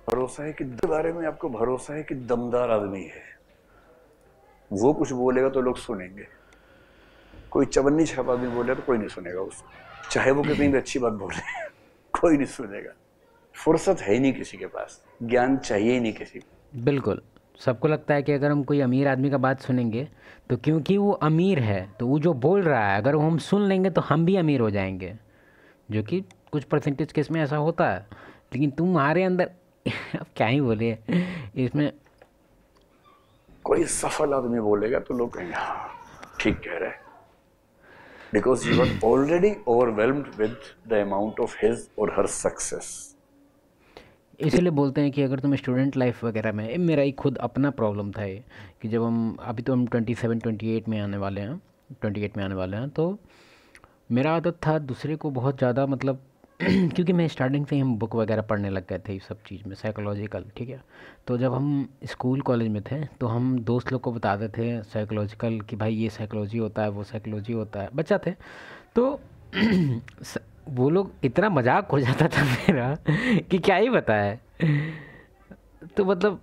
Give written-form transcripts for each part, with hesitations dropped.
भरोसा है कि बारे में आपको भरोसा है कि दमदार आदमी है, वो कुछ बोलेगा तो लोग सुनेंगे। कोई चवन्नी छाप आदमी बोले तो कोई नहीं सुनेगा उसको, चाहे वो कितनी भी अच्छी बात बोले कोई नहीं सुनेगा। फुर्सत है ही नहीं किसी के पास, ज्ञान चाहिए ही नहीं किसी को। बिल्कुल। सबको लगता है कि अगर हम कोई अमीर आदमी का बात सुनेंगे तो क्योंकि वो अमीर है तो वो जो बोल रहा है अगर वो हम सुन लेंगे तो हम भी अमीर हो जाएंगे, जो कि कुछ परसेंटेज केस में ऐसा होता है। लेकिन तुम्हारे अंदर अब क्या ही बोले इसमें। कोई सफल आदमी बोलेगा तो लोग कहेंगे हाँ ठीक कह रहे हैं, because you are already overwhelmed with the amount of his और हर सक्सेस। इसलिए बोलते हैं कि अगर तुम स्टूडेंट लाइफ वगैरह में, मेरा ही खुद अपना प्रॉब्लम था ये, कि जब हम अभी तो हम 27 28 में आने वाले हैं, 28 में आने वाले हैं, तो मेरा आदत था दूसरे को बहुत ज़्यादा मतलब क्योंकि मैं स्टार्टिंग से ही हम बुक वगैरह पढ़ने लग गए थे इस सब चीज़ में, साइकोलॉजिकल, ठीक है। तो जब हम स्कूल कॉलेज में थे तो हम दोस्त लोग को बताते थे साइकोलॉजिकल कि भाई ये साइकोलॉजी होता है, वो साइकोलॉजी होता है, बच्चा थे तो वो लोग इतना मजाक हो जाता था मेरा कि क्या ही बताए। तो मतलब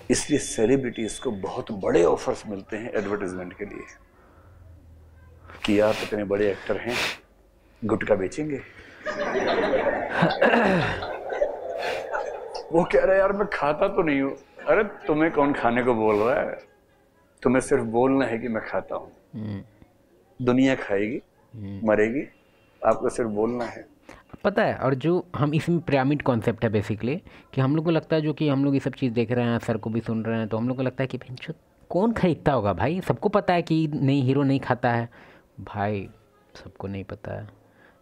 इसलिए सेलिब्रिटीज को बहुत बड़े ऑफर्स मिलते हैं एडवर्टाइजमेंट के लिए कि आप इतने बड़े एक्टर हैं, गुटखा बेचेंगे। वो कह रहे यार मैं खाता तो नहीं हूं। अरे तुम्हें कौन खाने को बोल रहा है, तुम्हें सिर्फ बोलना है कि मैं खाता हूं। दुनिया खाएगी मरेगी, आपको सिर्फ बोलना है। पता है, और जो हम इसमें पिरामिड कॉन्सेप्ट है बेसिकली, कि हम लोग को लगता है जो कि हम लोग ये सब चीज़ देख रहे हैं, सर को भी सुन रहे हैं, तो हम लोग को लगता है कि भाई कौन खरीदता होगा भाई, सबको पता है कि नहीं हीरो नहीं खाता है। भाई सबको नहीं पता है।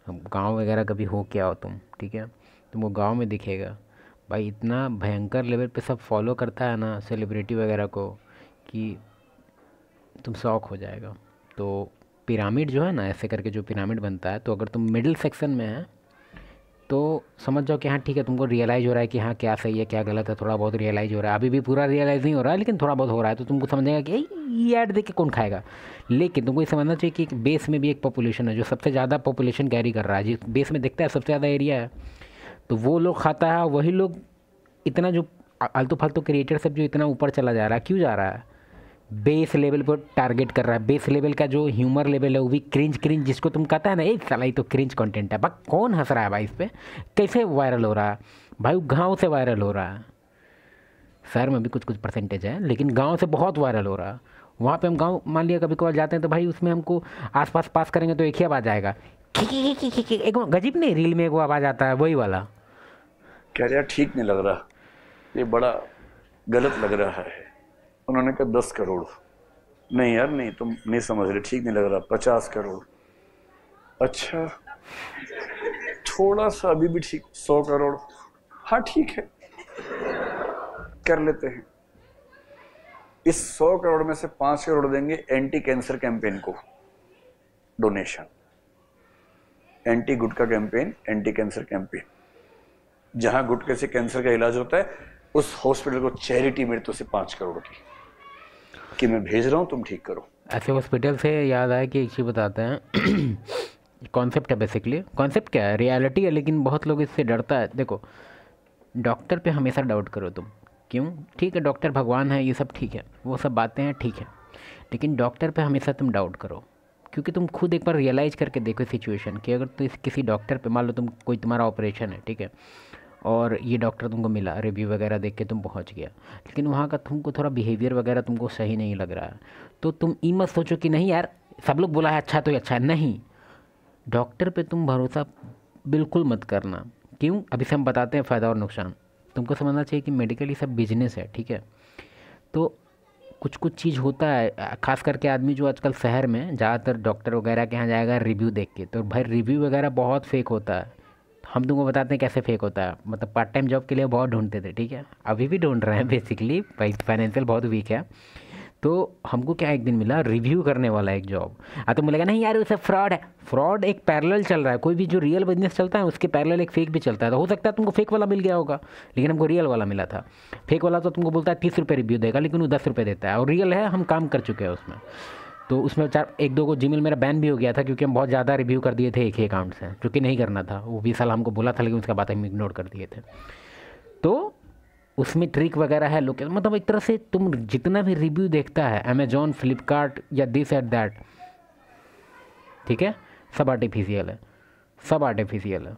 हम गांव वगैरह कभी हो क्या हो तुम, ठीक है, तुमको गांव में दिखेगा भाई इतना भयंकर लेवल पे सब फॉलो करता है ना सेलिब्रिटी वगैरह को कि तुम शौक हो जाएगा। तो पिरामिड जो है ना, ऐसे करके जो पिरामिड बनता है, तो अगर तुम मिडिल सेक्शन में है तो समझ जाओ कि हाँ ठीक है, तुमको रियलाइज़ हो रहा है कि हाँ क्या सही है क्या गलत है, थोड़ा बहुत रियलाइज़ हो रहा है, अभी भी पूरा रियलाइज़ नहीं हो रहा है लेकिन थोड़ा बहुत हो रहा है, तो तुमको समझेगा कि ये ऐड देख के कौन खाएगा। लेकिन तुमको ये समझना चाहिए कि एक बेस में भी एक पॉपुलेशन है जो सबसे ज़्यादा पॉपुलेशन कैरी कर रहा है, जिस बेस में देखता है सबसे ज़्यादा एरिया है, तो वो लोग खाता है। वही लोग इतना जो आलतू फालतू क्रिएटर सब जो इतना ऊपर चला जा रहा है, क्यों जा रहा है? बेस लेवल पर टारगेट कर रहा है। बेस लेवल का जो ह्यूमर लेवल है वो भी क्रिंज क्रिंज, जिसको तुम कहता है ना एक साला ही तो क्रिंज कंटेंट है, बस कौन हंस रहा है भाई इस पर, कैसे वायरल हो रहा है भाई? गांव से वायरल हो रहा है, शहर में भी कुछ कुछ परसेंटेज है लेकिन गांव से बहुत वायरल हो रहा है। वहाँ पे हम गांव मान लिया कभी कभार जाते हैं तो भाई उसमें हमको आसपास पास करेंगे तो एक ही आवाज़ आएगा, खी एक गजीब नहीं, रील में एक आवाज़ आता है वही वाला। कह रहे यार ठीक नहीं लग रहा, ये बड़ा गलत लग रहा है। उन्होंने कहा 10 करोड़। नहीं यार नहीं, तुम नहीं समझ रहे, ठीक नहीं लग रहा, 50 करोड़। अच्छा थोड़ा सा अभी भी ठीक, 100 करोड़। हाँ ठीक है कर लेते हैं। इस 100 करोड़ में से 5 करोड़ देंगे एंटी कैंसर कैंपेन को डोनेशन, एंटी गुटखा कैंपेन, एंटी कैंसर कैंपेन। जहां गुटखे से कैंसर का इलाज होता है उस हॉस्पिटल को चैरिटी मिलती है 5 करोड़ की, कि मैं भेज रहा हूं तुम ठीक करो। ऐसे हॉस्पिटल से याद आया कि एक चीज़ बताते हैं कॉन्सेप्ट है बेसिकली। कॉन्सेप्ट क्या है, रियलिटी है, लेकिन बहुत लोग इससे डरता है। देखो, डॉक्टर पे हमेशा डाउट करो तुम, क्यों? ठीक है डॉक्टर भगवान है, ये सब ठीक है, वो सब बातें हैं ठीक है, लेकिन डॉक्टर पे हमेशा तुम डाउट करो, क्योंकि तुम खुद एक बार रियलाइज़ करके देखो सिचुएशन कि अगर तुम किसी डॉक्टर पे, मान लो तुम कोई तुम्हारा ऑपरेशन है, ठीक है, और ये डॉक्टर तुमको मिला, रिव्यू वगैरह देख के तुम पहुंच गया, लेकिन वहाँ का तुमको थोड़ा बिहेवियर वगैरह तुमको सही नहीं लग रहा है, तो तुम ये मत सोचो कि नहीं यार सब लोग बोला है अच्छा तो ये अच्छा है। नहीं, डॉक्टर पे तुम भरोसा बिल्कुल मत करना। क्यों? अभी से हम बताते हैं फ़ायदा और नुकसान। तुमको समझना चाहिए कि मेडिकल ये सब बिजनेस है, ठीक है। तो कुछ कुछ चीज़ होता है, खास करके आदमी जो आजकल शहर में ज़्यादातर डॉक्टर वगैरह के यहाँ जाएगा रिव्यू देख के, तो भाई रिव्यू वगैरह बहुत फेक होता है। हम तुमको बताते हैं कैसे फेक होता है। मतलब पार्ट टाइम जॉब के लिए बहुत ढूंढते थे, ठीक है, अभी भी ढूंढ रहे हैं बेसिकली, फाइनेंशियल बहुत वीक है। तो हमको क्या एक दिन मिला रिव्यू करने वाला एक जॉब। तो मिलेगा नहीं यार वो सब फ्रॉड है। फ्रॉड एक पैरेलल चल रहा है, कोई भी जो रियल बिजनेस चलता है उसके पैरेलल एक फेक भी चलता है। तो हो सकता है तुमको फेक वाला मिल गया होगा, लेकिन हमको रियल वाला मिला था। फेक वाला तो तुमको बोलता है 30 रुपये रिव्यू देगा, लेकिन वो 10 रुपये देता है, और रियल है हम काम कर चुके हैं उसमें। तो उसमें एक दो को जीमेल मेरा बैन भी हो गया था, क्योंकि हम बहुत ज़्यादा रिव्यू कर दिए थे एक ही अकाउंट से, जो कि नहीं करना था। वो 20 साल हमको बोला था लेकिन उसका बात हम इग्नोर कर दिए थे। तो उसमें ट्रिक वगैरह है लोग, मतलब एक तरह से तुम जितना भी रिव्यू देखता है अमेजोन, फ्लिपकार्ट या दिस एट दैट, ठीक है, सब आर्टिफिशियल है, सब आर्टिफिशियल है।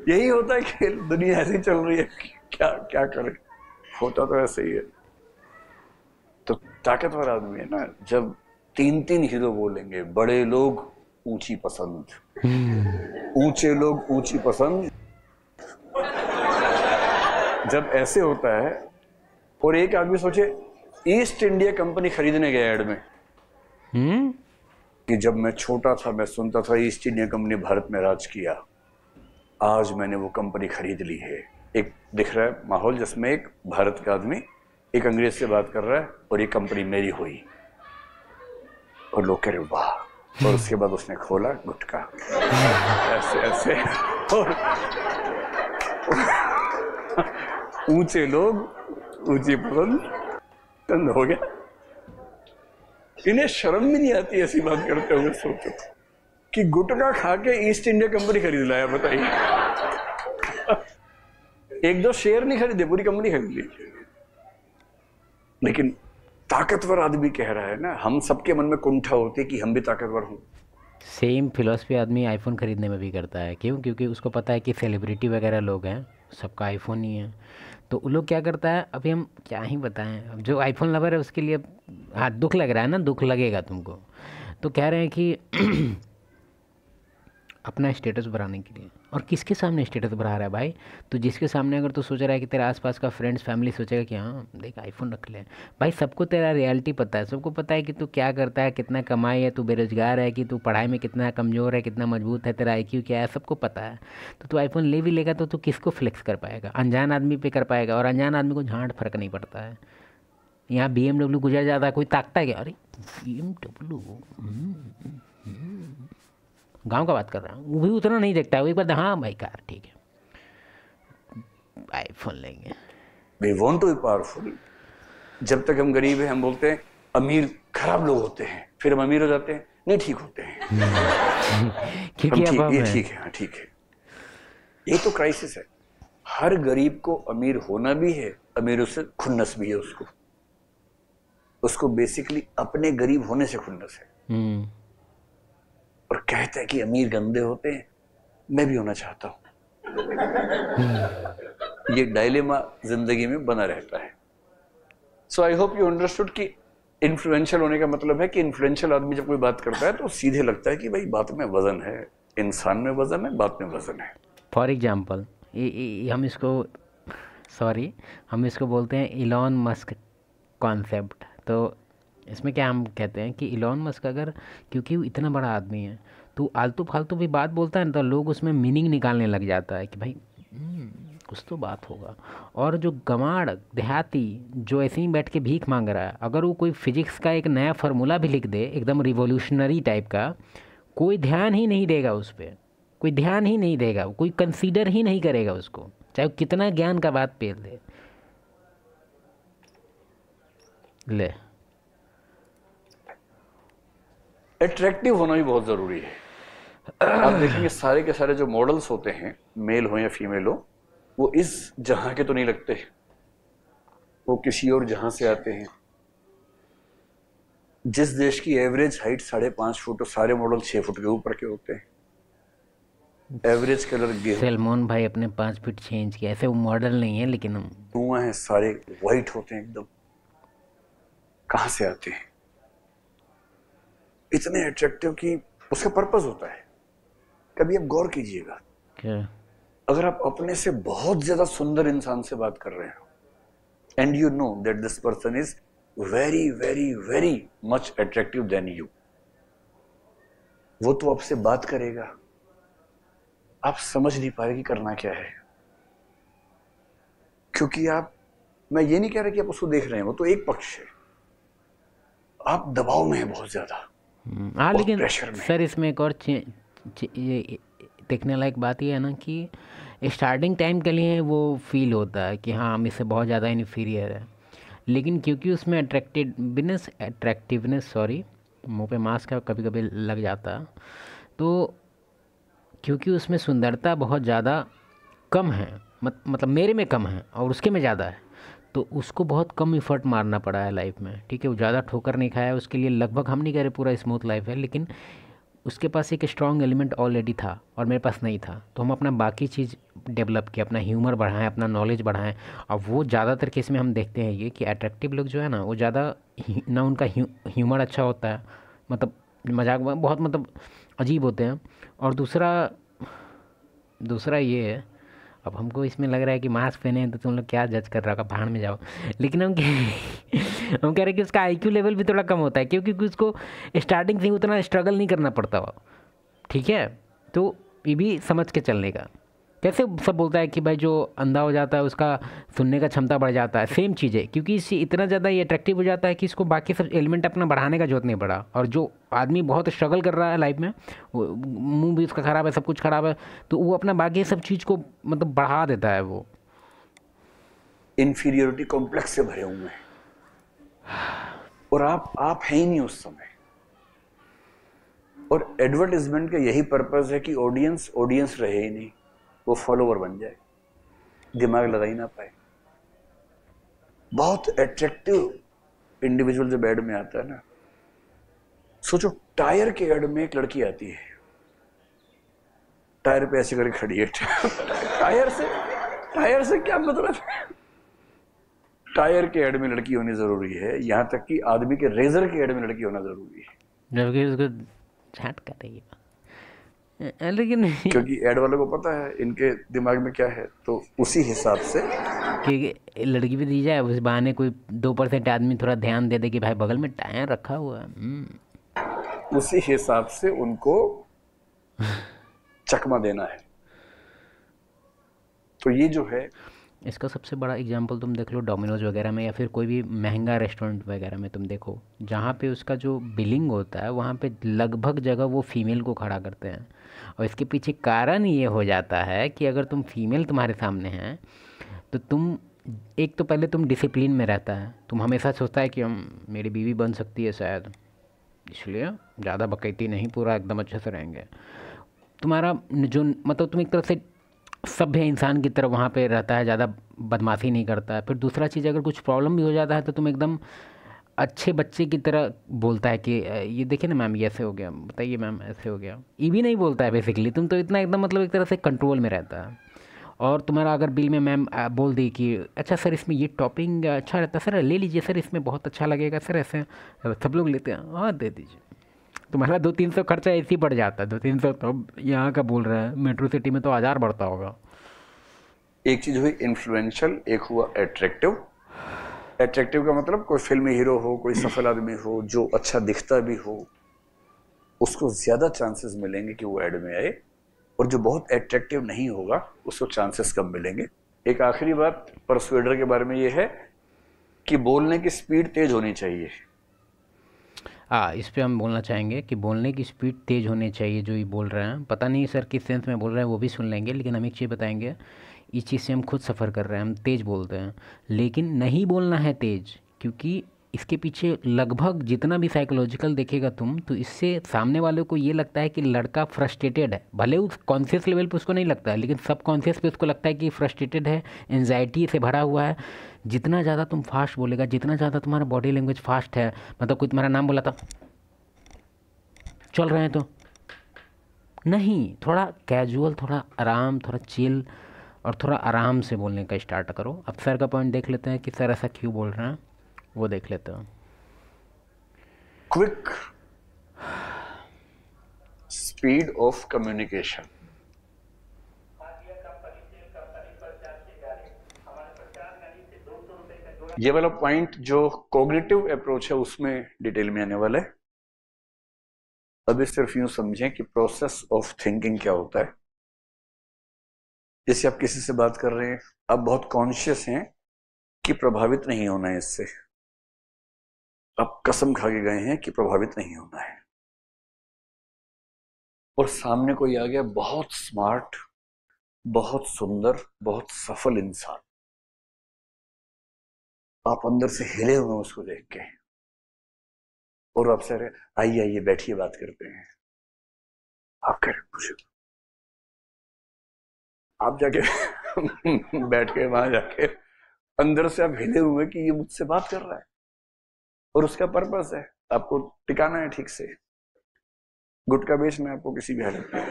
यही होता है कि दुनिया ऐसी चल रही है, क्या क्या करें, होता तो ऐसे ही है। तो ताकतवर आदमी है ना, जब 3 हीरो बोलेंगे, बड़े लोग ऊंची पसंद, ऊंचे लोग ऊंची पसंद, जब ऐसे होता है। और एक आदमी सोचे ईस्ट इंडिया कंपनी खरीदने गया एड में, कि जब मैं छोटा था मैं सुनता था ईस्ट इंडिया कंपनी भारत में राज किया, आज मैंने वो कंपनी खरीद ली है। एक दिख रहा है माहौल जिसमें एक भारत का आदमी एक अंग्रेज से बात कर रहा है और ये कंपनी मेरी हुई, और लोग कह रहे वाह। और उसके बाद उसने खोला गुटखा, ऐसे ऐसे, और ऊंचे लोग ऊंची पसंद बंद हो गया। इन्हें शर्म भी नहीं आती ऐसी बात करते हुए, सोचो कि गुटखा खा के ईस्ट इंडिया कंपनी खरीद लाया, बताइए। एक दो शेयर नहीं खरीदे, पूरी कंपनी खरीद ली। लेकिन ताकतवर आदमी कह रहा है ना, हम सबके मन में कुंठा होती है कि हम भी ताकतवर हों। सेम फिलॉसफी आदमी आईफोन ख़रीदने में भी करता है। क्यों? क्योंकि उसको पता है कि सेलिब्रिटी वगैरह लोग हैं, सबका आईफोन ही है, तो वो लोग क्या करता है, अभी हम क्या ही बताएं। अब जो आईफोन लवर है उसके लिए हाँ दुख लग रहा है ना, दुख लगेगा तुमको। तो कह रहे हैं कि अपना स्टेटस बढ़ाने के लिए, और किसके सामने स्टेटस बढ़ा रहा है भाई? तो जिसके सामने अगर तू सोच रहा है कि तेरा आसपास का फ्रेंड्स फैमिली सोचेगा कि हाँ देख आईफोन रख ले, भाई सबको तेरा रियलिटी पता है, सबको पता है कि तू क्या करता है, कितना कमाई है, तू बेरोजगार है, कि तू पढ़ाई में कितना कमज़ोर है, कितना मजबूत है, तेरा आईक्यू क्या है, सबको पता है। तो तू आईफोन ले भी लेगा तो तू किसको फ्लेक्स कर पाएगा? अनजान आदमी पे कर पाएगा, और अनजान आदमी को झांट फर्क नहीं पड़ता है। यहाँ BMW गुजर जाता है, कोई ताकता है क्या? अरे BMW, गांव का बात कर रहा हूँ, वो भी उतना नहीं देखता है, वो एक बार हाँ भाई कार ठीक है, आईफोन लेंगे। We want to be powerful. जब तक हम गरीब हैं हम बोलते हैं अमीर खराब लोग होते हैं, फिर हम अमीर हो जाते हैं, नहीं ठीक होते हैं। क्योंकि अब हम ये ठीक है, हाँ ठीक है। ये तो क्राइसिस है। हर गरीब को अमीर होना भी है, अमीरों से खुन्नस भी है। उसको बेसिकली अपने गरीब होने से खुन्नस है। और कहते हैं कि अमीर गंदे होते हैं, मैं भी होना चाहता हूं। ये डायलेमा जिंदगी में बना रहता है। सो आई होप यू अंडरस्टूड कि इन्फ्लुएंशियल होने का मतलब है कि इन्फ्लुएंशियल आदमी जब कोई बात करता है तो सीधे लगता है कि भाई बात में वजन है, इंसान में वजन है, बात में वजन है। फॉर एग्जाम्पल हम इसको बोलते हैं इलॉन मस्क कॉन्सेप्ट। तो इसमें क्या हम कहते हैं कि इलॉन मस्क अगर, क्योंकि वो इतना बड़ा आदमी है, तो आलतू फालतू भी बात बोलता है ना, तो लोग उसमें मीनिंग निकालने लग जाता है कि भाई कुछ तो बात होगा। और जो गंवाड़ देहाती जो ऐसे ही बैठ के भीख मांग रहा है, अगर वो कोई फिजिक्स का एक नया फार्मूला भी लिख दे एकदम रिवोल्यूशनरी टाइप का, कोई ध्यान ही नहीं देगा उस पर, कोई ध्यान ही नहीं देगा, कोई कंसीडर ही नहीं करेगा उसको, चाहे वो कितना ज्ञान का बात पेल दे। ले अट्रैक्टिव होना भी बहुत जरूरी है। आप देखेंगे सारे के सारे जो मॉडल्स होते हैं, मेल हो या फीमेल हो, वो इस जहां के तो नहीं लगते, वो किसी और जहां से आते हैं। जिस देश की एवरेज हाइट 5.5 फुट, सारे मॉडल 6 फुट के ऊपर के होते हैं। एवरेज कलर सलमान भाई अपने 5 फीट चेंज किया, ऐसे वो मॉडल नहीं है लेकिन हम धुआं है, सारे वाइट होते हैं एकदम। कहां से आते हैं? इतने अट्रैक्टिव कि उसका पर्पस होता है। कभी आप गौर कीजिएगा, क्या? अगर आप अपने से बहुत ज्यादा सुंदर इंसान से बात कर रहे हो and you know that this person is very very very much attractive then you, वो तो आपसे बात करेगा, आप समझ नहीं पाएगी करना क्या है। क्योंकि मैं ये नहीं कह रहा कि आप उसको देख रहे हैं, वो तो एक पक्ष है, आप दबाव में हैं बहुत ज्यादा। हाँ लेकिन सर इसमें एक और देखने लायक बात ये है ना कि स्टार्टिंग टाइम के लिए वो फील होता है कि हाँ हम इससे बहुत ज़्यादा इन्फीरियर है, लेकिन क्योंकि उसमें अट्रैक्टिवनेस मुंह पे मास्क है, कभी कभी लग जाता है। तो क्योंकि उसमें सुंदरता बहुत ज़्यादा कम है, मतलब मेरे में कम है और उसके में ज़्यादा है, तो उसको बहुत कम इफ़र्ट मारना पड़ा है लाइफ में। ठीक है, वो ज़्यादा ठोकर नहीं खाया उसके लिए, लगभग हम नहीं कह रहे पूरा स्मूथ लाइफ है, लेकिन उसके पास एक स्ट्रॉन्ग एलिमेंट ऑलरेडी था और मेरे पास नहीं था, तो हम अपना बाकी चीज़ डेवलप किया, अपना ह्यूमर बढ़ाएं, अपना नॉलेज बढ़ाएं। अब वो ज़्यादातर केस में हम देखते हैं ये कि अट्रैक्टिव लोग जो है ना, वो ज़्यादा ना उनका ह्यूमर अच्छा होता है, मतलब मजाक बहुत मतलब अजीब होते हैं। और दूसरा दूसरा ये है, अब हमको इसमें लग रहा है कि मास्क पहने हैं तो तुम लोग क्या जज कर रहा होगा, भाड़ में जाओ। लेकिन हम हम कह रहे हैं कि उसका आईक्यू लेवल भी थोड़ा कम होता है, क्योंकि उसको स्टार्टिंग से ही उतना स्ट्रगल नहीं करना पड़ता हो। ठीक है, तो ये भी समझ के चलने का। कैसे सब बोलता है कि भाई जो अंधा हो जाता है उसका सुनने का क्षमता बढ़ जाता है, सेम चीज़ है, क्योंकि इससे इतना ज़्यादा ये अट्रैक्टिव हो जाता है कि इसको बाकी सब एलिमेंट अपना बढ़ाने का जरूरत नहीं पड़ा। और जो आदमी बहुत स्ट्रगल कर रहा है लाइफ में, मुंह भी उसका ख़राब है, सब कुछ ख़राब है, तो वो अपना बाकी सब चीज़ को मतलब बढ़ा देता है वो। इंफीरियोरिटी कॉम्प्लेक्स से भरे हुए हैं, और आप है ही नहीं उस समय। और एडवर्टाइजमेंट का यही पर्पस है कि ऑडियंस ऑडियंस रहे ही नहीं, वो फॉलोवर बन जाए, दिमाग लगा ही ना पाए। बहुत एट्रैक्टिव इंडिविजुअल जब एड में आता है ना, सोचो टायर के एड में एक लड़की आती है, टायर पे ऐसे करके खड़ी है टायर से क्या मतलब है? टायर के एड में लड़की होनी जरूरी है, यहां तक कि आदमी के रेजर के एड में लड़की होना जरूरी है, जबकि उसको झाट कर रही है, लेकिन क्योंकि एड वालों को पता है इनके दिमाग में क्या है, तो उसी हिसाब से कि लड़की भी दी जाए, उस बहाने कोई 2% आदमी थोड़ा ध्यान दे दे कि भाई बगल में टायर रखा हुआ है। उसी हिसाब से उनको चकमा देना है। तो ये जो है, इसका सबसे बड़ा एग्जांपल तुम देख लो डोमिनोज वगैरह में, या फिर कोई भी महंगा रेस्टोरेंट वगैरह में तुम देखो, जहाँ पे उसका जो बिलिंग होता है वहाँ पे लगभग जगह वो फीमेल को खड़ा करते हैं। और इसके पीछे कारण ये हो जाता है कि अगर तुम फीमेल तुम्हारे सामने हैं तो तुम एक तो पहले तुम डिसिप्लिन में रहता है, तुम हमेशा सोचता है कि हम मेरी बीवी बन सकती है शायद, इसलिए ज़्यादा बकैती नहीं, पूरा एकदम अच्छे से रहेंगे। तुम्हारा जो मतलब तुम एक तरह से सभ्य इंसान की तरह वहाँ पे रहता है, ज़्यादा बदमाशी नहीं करता है। फिर दूसरा चीज़, अगर कुछ प्रॉब्लम भी हो जाता है तो तुम एकदम अच्छे बच्चे की तरह बोलता है कि ये देखिए ना मैम, ये ऐसे हो गया, बताइए मैम ऐसे हो गया, ये भी नहीं बोलता है बेसिकली। तुम तो इतना एकदम मतलब एक तरह से कंट्रोल में रहता है। और तुम्हारा अगर बिल में मैम बोल दी कि अच्छा सर इसमें ये टॉपिंग अच्छा रहता है, सर ले लीजिए सर, इसमें बहुत अच्छा लगेगा सर, ऐसे सब लोग लेते हैं, हाँ दे दीजिए, तुम्हारा 200-300 खर्चा ऐसे ही बढ़ जाता है। 200-300 तो यहाँ का बोल रहा है, मेट्रो सिटी में तो 1000 बढ़ता होगा। एक चीज हुई इन्फ्लुएंशियल, एक हुआ एट्रैक्टिव। एट्रैक्टिव का मतलब कोई फिल्मी हीरो हो, कोई सफल आदमी हो जो अच्छा दिखता भी हो, उसको ज्यादा चांसेस मिलेंगे कि वो एड में आए, और जो बहुत एट्रैक्टिव नहीं होगा उसको चांसेस कम मिलेंगे। एक आखिरी बात परसुएडर के बारे में ये है कि बोलने की स्पीड तेज होनी चाहिए। हाँ, इस पे हम बोलना चाहेंगे कि बोलने की स्पीड तेज़ होनी चाहिए। जो ये बोल रहे हैं, पता नहीं सर किस सेंस में बोल रहे हैं, वो भी सुन लेंगे, लेकिन हम एक चीज़ बताएंगे, इस चीज़ से हम खुद सफ़र कर रहे हैं, हम तेज़ बोलते हैं, लेकिन नहीं बोलना है तेज़, क्योंकि इसके पीछे लगभग जितना भी साइकोलॉजिकल देखेगा तुम, तो इससे सामने वाले को ये लगता है कि लड़का फ्रस्ट्रेटेड है। भले उस कॉन्शियस लेवल पे उसको नहीं लगता है, लेकिन सब कॉन्शियस पे उसको लगता है कि फ्रस्ट्रेटेड है, एनजाइटी से भरा हुआ है। जितना ज़्यादा तुम फास्ट बोलेगा, जितना ज़्यादा तुम्हारा बॉडी लैंग्वेज फास्ट है, मतलब कोई तुम्हारा नाम बोला था, चल रहे हैं तो नहीं, थोड़ा कैजुअल, थोड़ा आराम, थोड़ा चिल, और थोड़ा आराम से बोलने का स्टार्ट करो। अब सर का पॉइंट देख लेते हैं कि सर ऐसा क्यों बोल रहे हैं, वो देख लेते हैं। Quick speed of communication. ये वाला पॉइंट जो कॉग्निटिव अप्रोच है उसमें डिटेल में आने वाला है। अभी सिर्फ यूं समझें कि प्रोसेस ऑफ थिंकिंग क्या होता है। जैसे आप किसी से बात कर रहे हैं, आप बहुत कॉन्शियस हैं कि प्रभावित नहीं होना है इससे, आप कसम खा के गए हैं कि प्रभावित नहीं होना है, और सामने कोई आ गया बहुत स्मार्ट, बहुत सुंदर, बहुत सफल इंसान, आप अंदर से हिले हुए उसको देख के, और आपसे आइए आइए बैठिए बात करते हैं, आप कह रहे मुझे, आप जाके बैठ के वहां जाके अंदर से आप हिले हुए कि ये मुझसे बात कर रहा है और उसका पर्पस है आपको टिकाना है ठीक से, गुटखा बेचना है आपको किसी भी हालत में।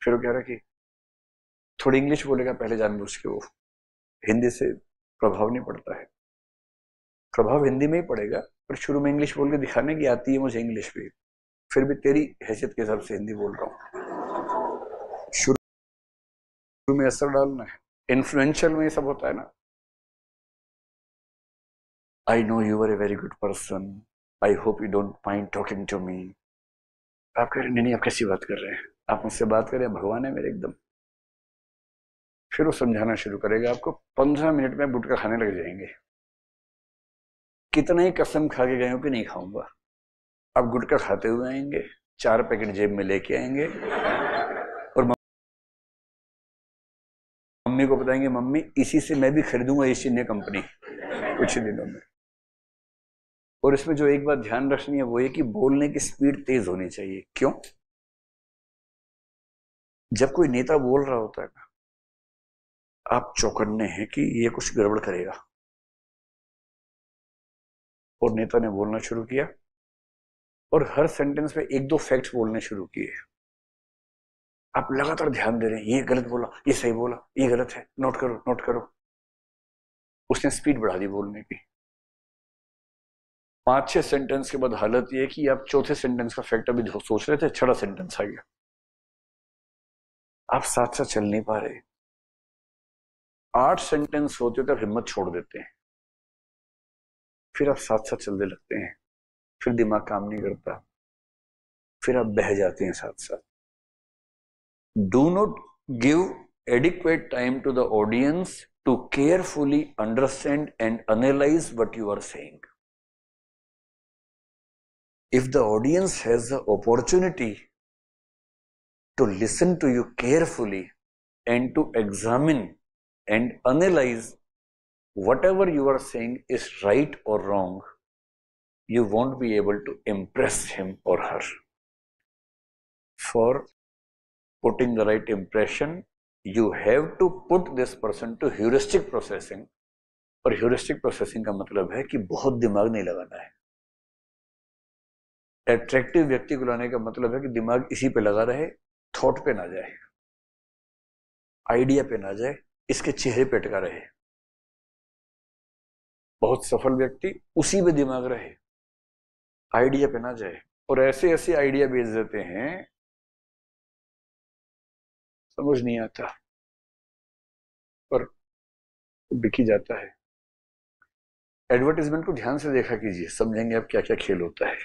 फिर वो कह रहा कि थोड़ी इंग्लिश बोलेगा पहले जानबूझ के, वो हिंदी से प्रभाव नहीं पड़ता है, प्रभाव हिंदी में ही पड़ेगा, पर शुरू में इंग्लिश बोल के दिखाने की आती है मुझे इंग्लिश भी, फिर भी तेरी हैसियत के हिसाब से हिंदी बोल रहा हूँ, शुरू में असर डालना है, इन्फ्लुएंशियल में ये सब होता है ना। I know you are a very good person, I hope you don't mind talking to me. आप कह रहे नहीं नहीं आप कैसी बात कर रहे हैं, आप मुझसे बात करें, भगवान है मेरे एकदम। फिर वो समझाना शुरू करेगा आपको, 15 मिनट में गुटखा खाने लग जाएंगे, कितना ही कसम खा के गए हो कि नहीं खाऊंगा, अब गुटखा खाते हुए आएंगे, 4 पैकेट जेब में लेके आएंगे और मम्मी को बताएंगे मम्मी इसी से मैं भी खरीदूंगा ईस्ट इंडिया कंपनी कुछ ही दिनों में। और इसमें जो एक बात ध्यान रखनी है वो ये कि बोलने की स्पीड तेज होनी चाहिए। क्यों? जब कोई नेता बोल रहा होता है ना, आप चौकन्ने हैं कि ये कुछ गड़बड़ करेगा, और नेता ने बोलना शुरू किया और हर सेंटेंस में 1-2 फैक्ट्स बोलने शुरू किए, आप लगातार ध्यान दे रहे हैं, ये गलत बोला, ये सही बोला, ये गलत है, नोट करो नोट करो। उसने स्पीड बढ़ा दी बोलने की। 5-6 सेंटेंस के बाद हालत ये कि आप चौथे सेंटेंस का फैक्ट अभी सोच रहे थे, 6वां सेंटेंस आ गया, आप साथ साथ चल नहीं पा रहे। 8 सेंटेंस होते तो हिम्मत छोड़ देते हैं, फिर आप साथ साथ चलने लगते हैं, फिर दिमाग काम नहीं करता, फिर आप बह जाते हैं साथ साथ। Do not give adequate time to the audience to carefully understand and analyze what you are saying. If the audience has the opportunity to listen to you carefully and to examine and analyze whatever you are saying is right or wrong, you won't be able to impress him or her. For putting the right impression, you have to put this person to heuristic processing. और heuristic processing का मतलब है कि बहुत दिमाग नहीं लगाना है। एट्रैक्टिव व्यक्ति को लाने का मतलब है कि दिमाग इसी पे लगा रहे, थॉट पे ना जाए, आइडिया पे ना जाए, इसके चेहरे पे अटका रहे। बहुत सफल व्यक्ति उसी पे दिमाग रहे, आइडिया पे ना जाए, और ऐसे ऐसे आइडिया बेच देते हैं समझ नहीं आता, पर बिकी जाता है। एडवर्टाइजमेंट को ध्यान से देखा कीजिए, समझेंगे आप क्या क्या खेल होता है।